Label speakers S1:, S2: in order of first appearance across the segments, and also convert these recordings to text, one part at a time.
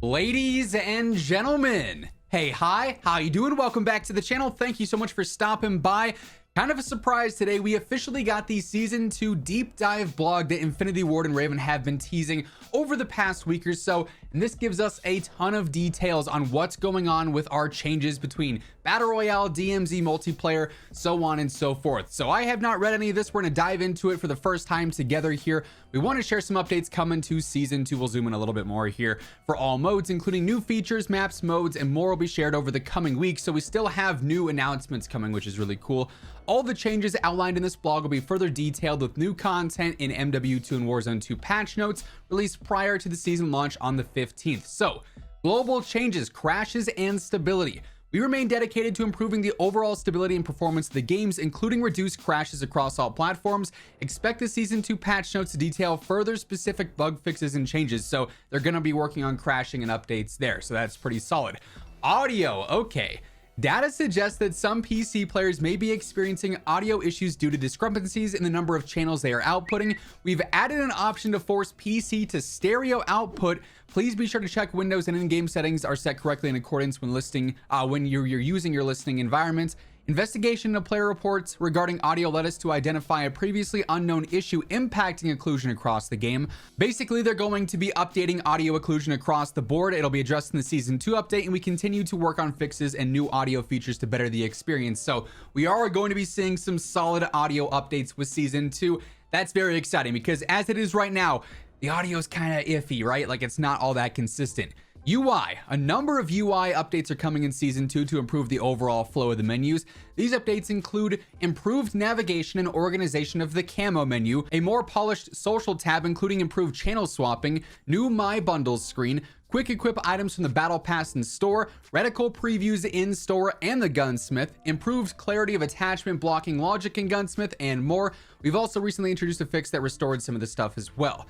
S1: Ladies and gentlemen, hey, hi, how you doing? Welcome back to the channel. Thank you so much for stopping by. Kind of a surprise today. We officially got the Season 2 deep dive blog that Infinity Ward and Raven have been teasing over the past week or so, and this gives us a ton of details on what's going on with our changes between Battle Royale, DMZ multiplayer, so on and so forth. So I have not read any of this. We're going to dive into it for the first time together here. We want to share some updates coming to Season 2. We'll zoom in a little bit more here for all modes, including new features, maps, modes, and more will be shared over the coming weeks. So we still have new announcements coming, which is really cool. All the changes outlined in this blog will be further detailed with new content in MW2 and Warzone 2 patch notes released prior to the season launch on the 15th. So, global changes, crashes, and stability. We remain dedicated to improving the overall stability and performance of the games, including reduced crashes across all platforms. Expect the Season 2 patch notes to detail further specific bug fixes and changes, so they're going to be working on crashing and updates there, so that's pretty solid. Audio, okay. Data suggests that some PC players may be experiencing audio issues due to discrepancies in the number of channels they are outputting. We've added an option to force PC to stereo output. Please be sure to check Windows and in-game settings are set correctly in accordance when you're using your listening environments. Investigation of player reports regarding audio led us to identify a previously unknown issue impacting occlusion across the game. Basically, they're going to be updating audio occlusion across the board. It'll be addressed in the Season 2 update, and we continue to work on fixes and new audio features to better the experience. So we are going to be seeing some solid audio updates with Season 2. That's very exciting because as it is right now, the audio is kind of iffy, right? Like it's not all that consistent. UI, a number of UI updates are coming in Season 2 to improve the overall flow of the menus. These updates include improved navigation and organization of the camo menu, a more polished social tab including improved channel swapping, new My Bundles screen, quick equip items from the Battle Pass in store, reticle previews in store and the Gunsmith, improved clarity of attachment blocking logic in Gunsmith, and more. We've also recently introduced a fix that restored some of the stuff as well.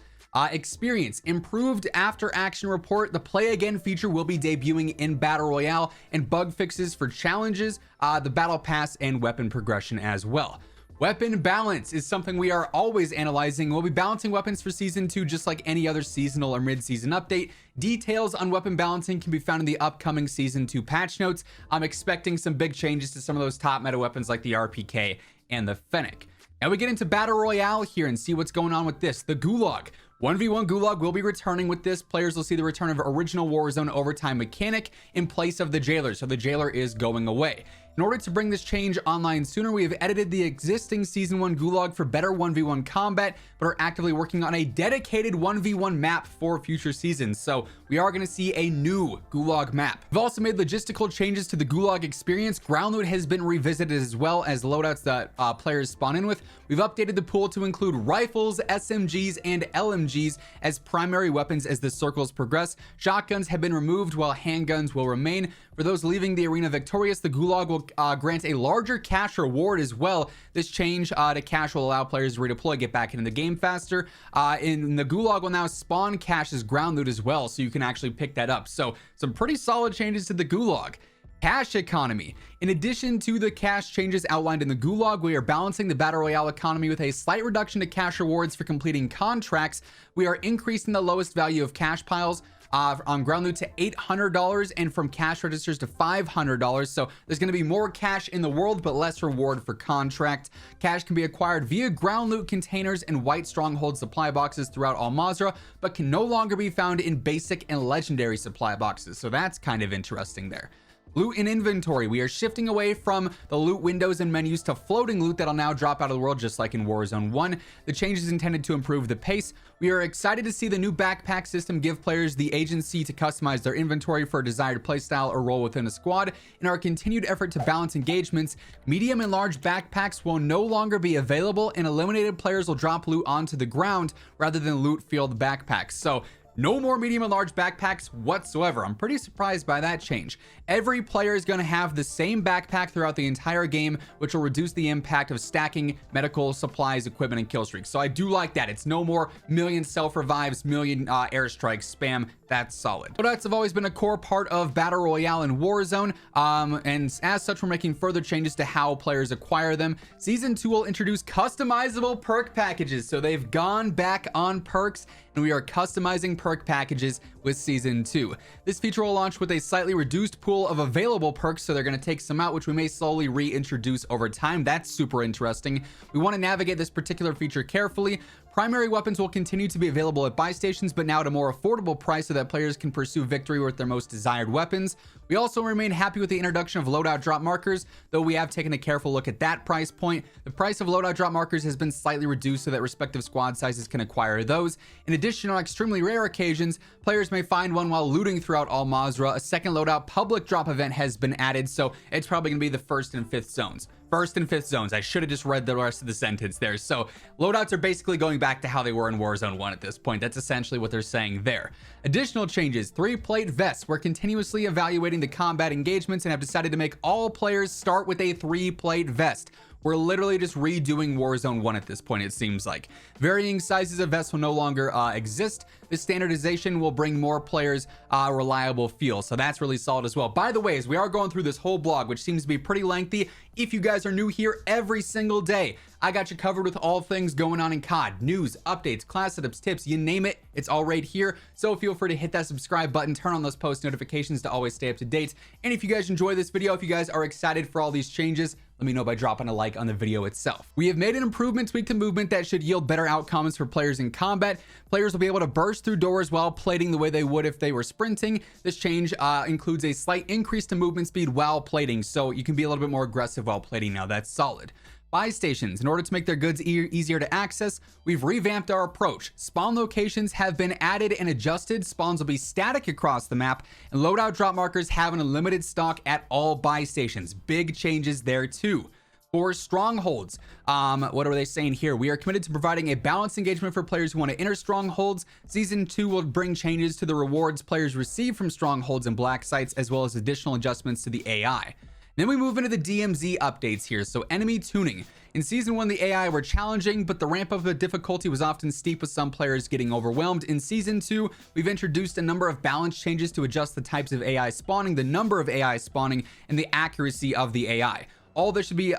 S1: Experience, improved after action report. The play again feature will be debuting in Battle Royale, and bug fixes for challenges, the Battle Pass, and weapon progression as well. Weapon balance is something we are always analyzing. We'll be balancing weapons for Season 2 just like any other seasonal or mid-season update. Details on weapon balancing can be found in the upcoming Season 2 patch notes. I'm expecting some big changes to some of those top meta weapons like the RPK and the Fennec. Now we get into Battle Royale here and see what's going on with this. The Gulag. 1v1 Gulag will be returning with this. Players will see the return of original Warzone overtime mechanic in place of the Jailer, so the Jailer is going away. In order to bring this change online sooner, we have edited the existing Season 1 Gulag for better 1v1 combat, but are actively working on a dedicated 1v1 map for future seasons. So we are going to see a new Gulag map. We've also made logistical changes to the Gulag experience. Ground loot has been revisited as well as loadouts that players spawn in with. We've updated the pool to include rifles, SMGs, and LMGs as primary weapons as the circles progress. Shotguns have been removed while handguns will remain. For those leaving the arena victorious, the Gulag will grant a larger cash reward as well. This change to cash will allow players to redeploy, get back into the game faster. And the Gulag will now spawn cash as ground loot as well, so you can actually pick that up. So some pretty solid changes to the Gulag. Cash economy. In addition to the cash changes outlined in the Gulag, we are balancing the Battle Royale economy with a slight reduction to cash rewards for completing contracts. We are increasing the lowest value of cash piles on ground loot to $800 and from cash registers to $500. So there's going to be more cash in the world, but less reward for contract. Cash can be acquired via ground loot containers and white stronghold supply boxes throughout Al Mazrah, but can no longer be found in basic and legendary supply boxes. So that's kind of interesting there. Loot and inventory. We are shifting away from the loot windows and menus to floating loot that'll now drop out of the world just like in Warzone 1. The change is intended to improve the pace. We are excited to see the new backpack system give players the agency to customize their inventory for a desired playstyle or role within a squad. In our continued effort to balance engagements, medium and large backpacks will no longer be available, and eliminated players will drop loot onto the ground rather than loot-filled backpacks. So no more medium and large backpacks whatsoever. I'm pretty surprised by that change. Every player is going to have the same backpack throughout the entire game, which will reduce the impact of stacking medical supplies, equipment, and kill streaks. So I do like that. It's no more million self-revives, million airstrikes, spam. That's solid. Loadouts have always been a core part of Battle Royale and Warzone, and as such, we're making further changes to how players acquire them. Season 2 will introduce customizable perk packages. So they've gone back on perks, and we are customizing perk packages with Season 2. This feature will launch with a slightly reduced pool of available perks, so they're going to take some out, which we may slowly reintroduce over time. That's super interesting. We want to navigate this particular feature carefully. Primary weapons will continue to be available at buy stations, but now at a more affordable price so that players can pursue victory with their most desired weapons. We also remain happy with the introduction of loadout drop markers, though we have taken a careful look at that price point. The price of loadout drop markers has been slightly reduced so that respective squad sizes can acquire those. In addition, on extremely rare occasions, players may find one while looting throughout all Mazrah. A second loadout public drop event has been added, so it's probably going to be the 1st and 5th zones. 1st and 5th zones. I should have just read the rest of the sentence there. So loadouts are basically going back to how they were in Warzone 1 at this point. That's essentially what they're saying there. Additional changes: 3-plate vests. We're continuously evaluating the combat engagements and have decided to make all players start with a 3-plate vest. We're literally just redoing Warzone 1 at this point, it seems like. Varying sizes of vests will no longer exist. This standardization will bring more players reliable feel, so that's really solid as well. By the way, as we are going through this whole blog, which seems to be pretty lengthy, if you guys are new here, every single day I got you covered with all things going on in COD. News, updates, class setups, tips, you name it, it's all right here. So feel free to hit that subscribe button, turn on those post notifications to always stay up to date. And if you guys enjoy this video, if you guys are excited for all these changes, let me know by dropping a like on the video itself. We have made an improvement tweak to movement that should yield better outcomes for players in combat. Players will be able to burst through doors while plating the way they would if they were sprinting. This change includes a slight increase to movement speed while plating, so you can be a little bit more aggressive while plating now. That's solid. Buy stations. In order to make their goods easier to access, we've revamped our approach. Spawn locations have been added and adjusted. Spawns will be static across the map, and loadout drop markers have an unlimited stock at all buy stations. Big changes there too. For strongholds, what are they saying here? We are committed to providing a balanced engagement for players who want to enter strongholds. Season 2 will bring changes to the rewards players receive from strongholds and black sites, as well as additional adjustments to the AI. Then we move into the DMZ updates here. So enemy tuning. In Season 1, the AI were challenging, but the ramp up of the difficulty was often steep, with some players getting overwhelmed. In Season 2, we've introduced a number of balance changes to adjust the types of AI spawning, the number of AI spawning, and the accuracy of the AI. All this should be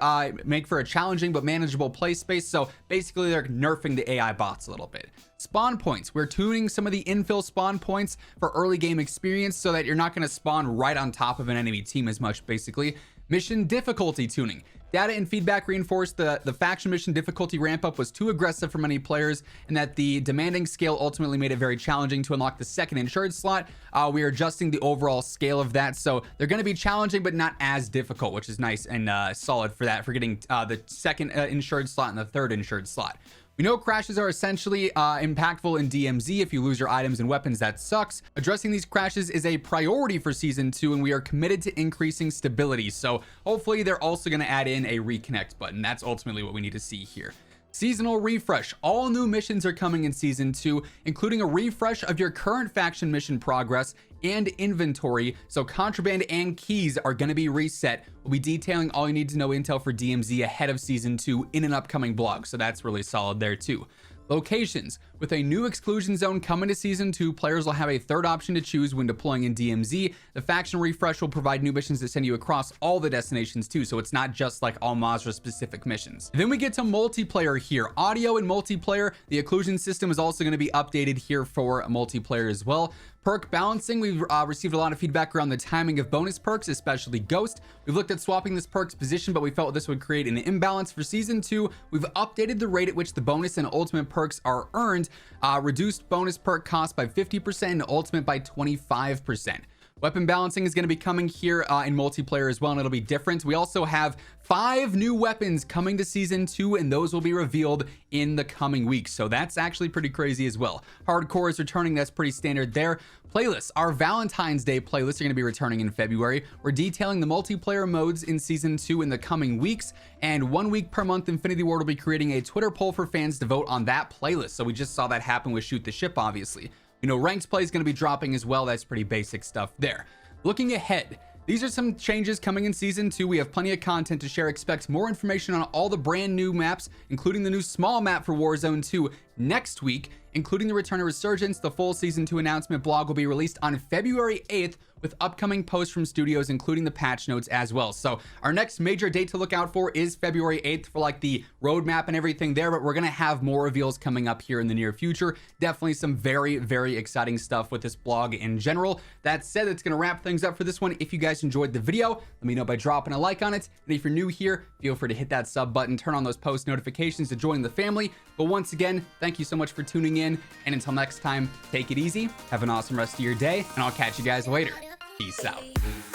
S1: make for a challenging but manageable play space. So basically they're nerfing the AI bots a little bit. Spawn points. We're tuning some of the infill spawn points for early game experience so that you're not going to spawn right on top of an enemy team as much, basically. Mission difficulty tuning. Data and feedback reinforced the faction mission difficulty ramp up was too aggressive for many players, and that the demanding scale ultimately made it very challenging to unlock the second insured slot. We are adjusting the overall scale of that, so they're going to be challenging but not as difficult, which is nice and solid for that, for getting the second insured slot and the third insured slot. We know crashes are essentially impactful in DMZ. If you lose your items and weapons, that sucks. Addressing these crashes is a priority for Season 2, and we are committed to increasing stability. So hopefully they're also going to add in a reconnect button. That's ultimately what we need to see here. Seasonal refresh. All new missions are coming in Season 2, including a refresh of your current faction mission progress and inventory. So contraband and keys are going to be reset. We'll be detailing all you need to know intel for DMZ ahead of Season 2 in an upcoming blog. So that's really solid there too. Locations. With a new exclusion zone coming to Season 2, players will have a third option to choose when deploying in DMZ. The faction refresh will provide new missions that send you across all the destinations too, so it's not just like all Mazrah specific missions. Then we get to multiplayer here. Audio and multiplayer. The occlusion system is also going to be updated here for multiplayer as well. Perk balancing. We've received a lot of feedback around the timing of bonus perks, especially Ghost. We've looked at swapping this perk's position, but we felt this would create an imbalance for Season 2. We've updated the rate at which the bonus and ultimate perks are earned, reduced bonus perk cost by 50% and ultimate by 25%. Weapon balancing is going to be coming here in multiplayer as well, and it'll be different. We also have 5 new weapons coming to Season 2, and those will be revealed in the coming weeks. So that's actually pretty crazy as well. Hardcore is returning. That's pretty standard there. Playlists. Our Valentine's Day playlists are going to be returning in February. We're detailing the multiplayer modes in Season 2 in the coming weeks, and 1 week per month, Infinity Ward will be creating a Twitter poll for fans to vote on that playlist. So we just saw that happen with Shoot the Ship, obviously. You know, Ranks Play is going to be dropping as well. That's pretty basic stuff there. Looking ahead, these are some changes coming in Season 2. We have plenty of content to share. Expect more information on all the brand new maps, including the new small map for Warzone 2 next week, including the return of Resurgence. The full Season 2 announcement blog will be released on February 8th, with upcoming posts from studios, including the patch notes as well. So our next major date to look out for is February 8th for like the roadmap and everything there, but we're going to have more reveals coming up here in the near future. Definitely some very, very exciting stuff with this blog in general. That said, it's going to wrap things up for this one. If you guys enjoyed the video, let me know by dropping a like on it. And if you're new here, feel free to hit that sub button, turn on those post notifications to join the family. But once again, thank you so much for tuning in. And until next time, take it easy, have an awesome rest of your day, and I'll catch you guys later. Peace out.